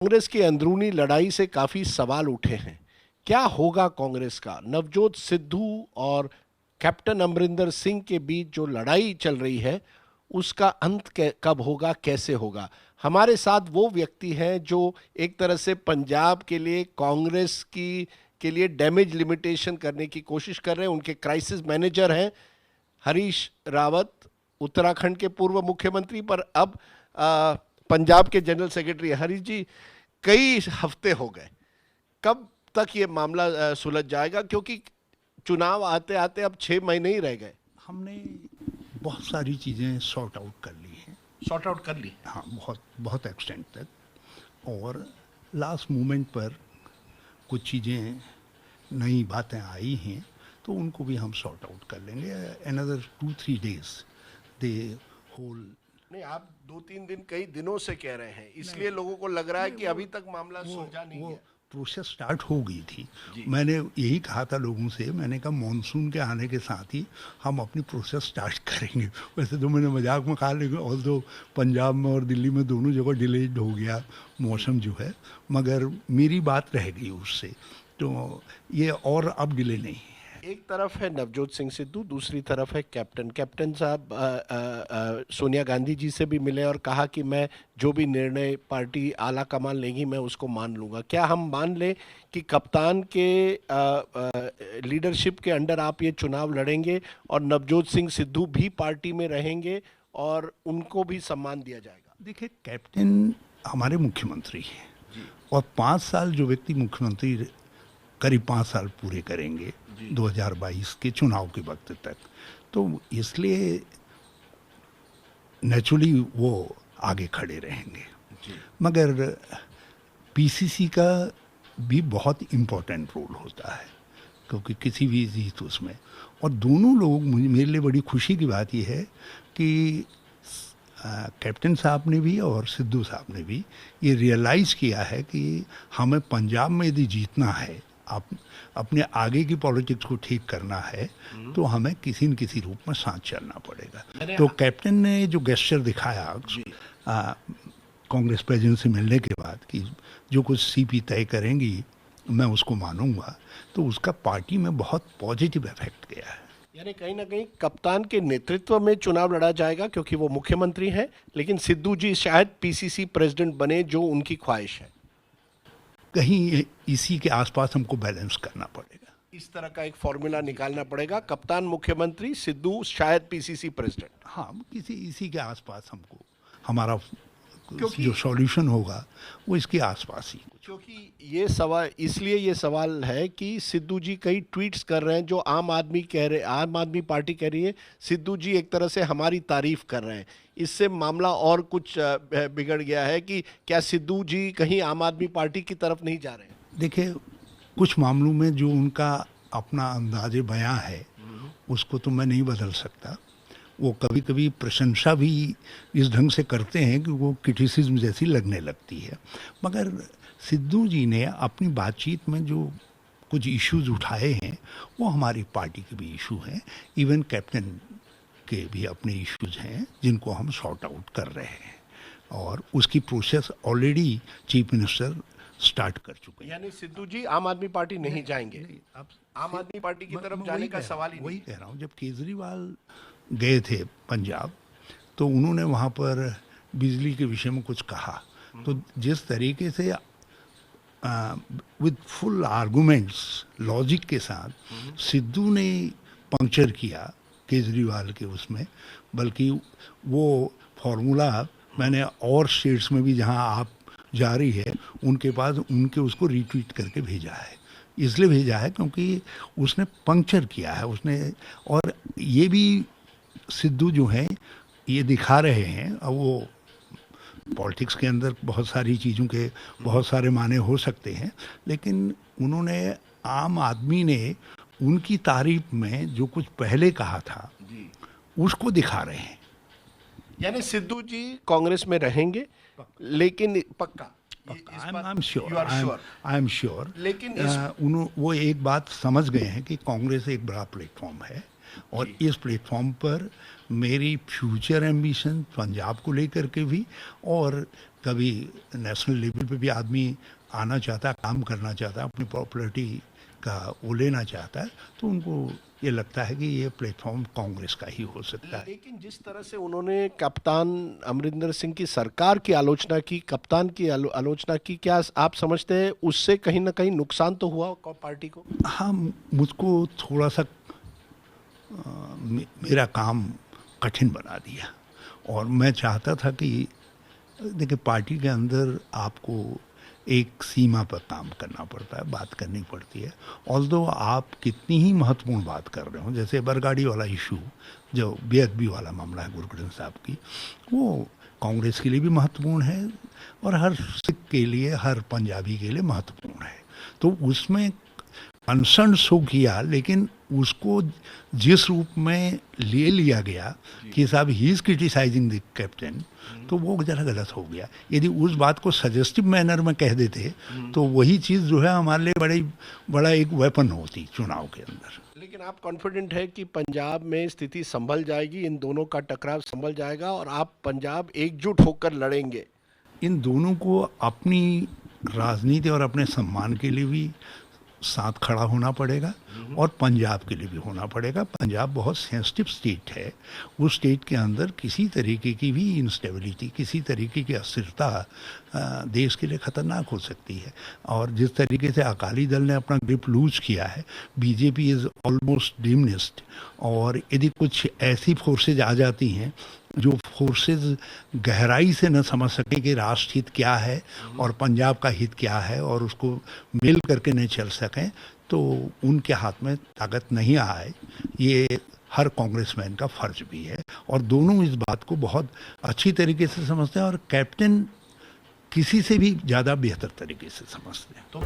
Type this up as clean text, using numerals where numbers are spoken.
कांग्रेस की अंदरूनी लड़ाई से काफी सवाल उठे हैं। क्या होगा कांग्रेस का? नवजोत सिद्धू और कैप्टन अमरिंदर सिंह के बीच जो लड़ाई चल रही है, उसका अंत कब होगा, कैसे होगा? हमारे साथ वो व्यक्ति हैं जो एक तरह से पंजाब के लिए कांग्रेस की के लिए डैमेज लिमिटेशन करने की कोशिश कर रहे हैं। उनके क्राइसिस मैनेजर हैं हरीश रावत, उत्तराखंड के पूर्व मुख्यमंत्री, पर अब पंजाब के जनरल सेक्रेटरी। हरीश जी, कई हफ्ते हो गए, कब तक ये मामला सुलझ जाएगा? क्योंकि चुनाव आते आते अब 6 महीने ही रह गए। हमने बहुत सारी चीज़ें सॉर्ट आउट कर ली हैं। सॉर्ट आउट कर ली? हाँ, बहुत बहुत एक्सटेंट तक। और लास्ट मोमेंट पर कुछ चीज़ें नई बातें आई हैं, तो उनको भी हम सॉर्ट आउट कर लेंगे। अनदर 2-3 days दे होल। नहीं, आप 2-3 दिन कई दिनों से कह रहे हैं, इसलिए लोगों को लग रहा है कि अभी तक मामला सुलझा नहीं है। प्रोसेस स्टार्ट हो गई थी। मैंने यही कहा था लोगों से, मैंने कहा मॉनसून के आने के साथ ही हम अपनी प्रोसेस स्टार्ट करेंगे। वैसे तो मैंने मजाक में कहा, लेकिन और तो पंजाब में और दिल्ली में दोनों जगह डिलेड हो गया मौसम जो है, मगर मेरी बात रह गई उससे, तो ये और अब डिले नहीं है। एक तरफ है नवजोत सिंह सिद्धू, दूसरी तरफ है कैप्टन साहब सोनिया गांधी जी से भी मिले और कहा कि मैं जो भी निर्णय पार्टी आला कमान लेगी मैं उसको मान लूंगा। क्या हम मान लें कि कप्तान के लीडरशिप के अंडर आप ये चुनाव लड़ेंगे और नवजोत सिंह सिद्धू भी पार्टी में रहेंगे और उनको भी सम्मान दिया जाएगा? देखिए, कैप्टन हमारे मुख्यमंत्री हैं और 5 साल जो व्यक्ति मुख्यमंत्री, करीब 5 साल पूरे करेंगे 2022 के चुनाव के वक्त तक, तो इसलिए नेचुरली वो आगे खड़े रहेंगे। मगर पीसीसी का भी बहुत इम्पोर्टेंट रोल होता है, क्योंकि किसी भी जीत उसमें, और दोनों लोग, मेरे लिए बड़ी खुशी की बात यह है कि कैप्टन साहब ने भी और सिद्धू साहब ने भी ये रियलाइज़ किया है कि हमें पंजाब में यदि जीतना है, आप अपने आगे की पॉलिटिक्स को ठीक करना है, तो हमें किसी न किसी रूप में साथ चलना पड़ेगा। तो कैप्टन ने जो गेस्चर दिखाया कांग्रेस प्रेसिडेंट से मिलने के बाद कि जो कुछ सीपी तय करेंगी मैं उसको मानूंगा, तो उसका पार्टी में बहुत पॉजिटिव इफेक्ट गया है। यानी कहीं ना कहीं कप्तान के नेतृत्व में चुनाव लड़ा जाएगा क्योंकि वो मुख्यमंत्री हैं, लेकिन सिद्धू जी शायद पीसीसी प्रेसिडेंट बने जो उनकी ख्वाहिश है। कहीं इसी के आसपास हमको बैलेंस करना पड़ेगा। इस तरह का एक फॉर्मूला निकालना पड़ेगा, कप्तान मुख्यमंत्री, सिद्धू शायद पीसीसी प्रेसिडेंट। हाँ, किसी इसी के आसपास हमको हमारा जो सॉल्यूशन होगा वो इसके आसपास ही। क्योंकि ये सवाल, इसलिए ये सवाल है कि सिद्धू जी कई ट्वीट्स कर रहे हैं जो आम आदमी पार्टी कह रही है, सिद्धू जी एक तरह से हमारी तारीफ कर रहे हैं। इससे मामला और कुछ बिगड़ गया है कि क्या सिद्धू जी कहीं आम आदमी पार्टी की तरफ नहीं जा रहे हैं? देखिए, कुछ मामलों में जो उनका अपना अंदाजे बयां है उसको तो मैं नहीं बदल सकता। वो कभी कभी प्रशंसा भी इस ढंग से करते हैं कि वो क्रिटिसिज्म जैसी लगने लगती है। मगर सिद्धू जी ने अपनी बातचीत में जो कुछ इश्यूज उठाए हैं वो हमारी पार्टी के भी इशू हैं। इवन कैप्टन के भी अपने इश्यूज हैं जिनको हम सॉर्ट आउट कर रहे हैं, और उसकी process already chief minister start कर चुके हैं। यानी सिद्धू जी आम आदमी पार्टी नहीं जाएंगे? अब आम आदमी पार्टी की तरफ जाने का सवाल ही नहीं। वही कह रहा हूँ, जब केजरीवाल गए थे पंजाब तो उन्होंने वहाँ पर बिजली के विषय में कुछ कहा, तो जिस तरीके से विद फुल आर्गुमेंट्स, लॉजिक के साथ सिद्धू ने पंक्चर किया केजरीवाल के उसमें, बल्कि वो फॉर्मूला मैंने और स्टेट्स में भी जहाँ आप जारी है उनके पास उनके उसको रिट्वीट करके भेजा है। इसलिए भेजा है क्योंकि उसने पंक्चर किया है उसने। और ये भी सिद्धू जो हैं ये दिखा रहे हैं, अब वो पॉलिटिक्स के अंदर बहुत सारी चीज़ों के बहुत सारे माने हो सकते हैं, लेकिन उन्होंने, आम आदमी ने उनकी तारीफ में जो कुछ पहले कहा था उसको दिखा रहे हैं। यानी सिद्धू जी कांग्रेस में रहेंगे, लेकिन पक्का? I am sure. लेकिन वो एक बात समझ गए हैं कि कांग्रेस एक बड़ा प्लेटफॉर्म है और इस प्लेटफॉर्म पर मेरी फ्यूचर एम्बिशन पंजाब को लेकर के भी, और कभी नेशनल लेवल पे भी आदमी आना चाहता है, काम करना चाहता है, अपनी पॉपुलरिटी का वो लेना चाहता है, तो उनको ये लगता है कि ये प्लेटफॉर्म कांग्रेस का ही हो सकता है। लेकिन जिस तरह से उन्होंने कप्तान अमरिंदर सिंह की सरकार की आलोचना की, कप्तान की आलोचना की, क्या आप समझते हैं उससे कहीं ना कहीं नुकसान तो हुआ पार्टी को? हाँ, मुझको थोड़ा सा मेरा काम कठिन बना दिया, और मैं चाहता था कि देखिए पार्टी के अंदर आपको एक सीमा पर काम करना पड़ता है, बात करनी पड़ती है। ऑल्दो आप कितनी ही महत्वपूर्ण बात कर रहे हो, जैसे बरगाड़ी वाला इशू जो बेअदबी वाला मामला है गुरकीरत साहब की, वो कांग्रेस के लिए भी महत्वपूर्ण है और हर सिख के लिए, हर पंजाबी के लिए महत्वपूर्ण है। तो उसमें कंसर्न शो किया, लेकिन उसको जिस रूप में ले लिया गया कि साहब he is criticising the captain, तो वो जरा गलत हो गया। यदि उस बात को सजेस्टिव मैनर में कह देते तो वही चीज़ जो है हमारे लिए बड़ा एक वेपन होती चुनाव के अंदर। लेकिन आप कॉन्फिडेंट है कि पंजाब में स्थिति संभल जाएगी, इन दोनों का टकराव संभल जाएगा और आप पंजाब एकजुट होकर लड़ेंगे? इन दोनों को अपनी राजनीति और अपने सम्मान के लिए भी साथ खड़ा होना पड़ेगा और पंजाब के लिए भी होना पड़ेगा। पंजाब बहुत सेंसिटिव स्टेट है, उस स्टेट के अंदर किसी तरीके की भी इंस्टेबिलिटी, किसी तरीके की अस्थिरता देश के लिए ख़तरनाक हो सकती है। और जिस तरीके से अकाली दल ने अपना ग्रिप लूज किया है, बीजेपी इज़ ऑलमोस्ट डिमिनिस्ड, और यदि कुछ ऐसी फोर्सेज आ जाती हैं जो फोर्सेस गहराई से न समझ सके कि राष्ट्र हित क्या है और पंजाब का हित क्या है और उसको मिल करके नहीं चल सकें, तो उनके हाथ में ताकत नहीं आए, ये हर कांग्रेसमैन का फर्ज भी है। और दोनों इस बात को बहुत अच्छी तरीके से समझते हैं और कैप्टन किसी से भी ज़्यादा बेहतर तरीके से समझते हैं। तो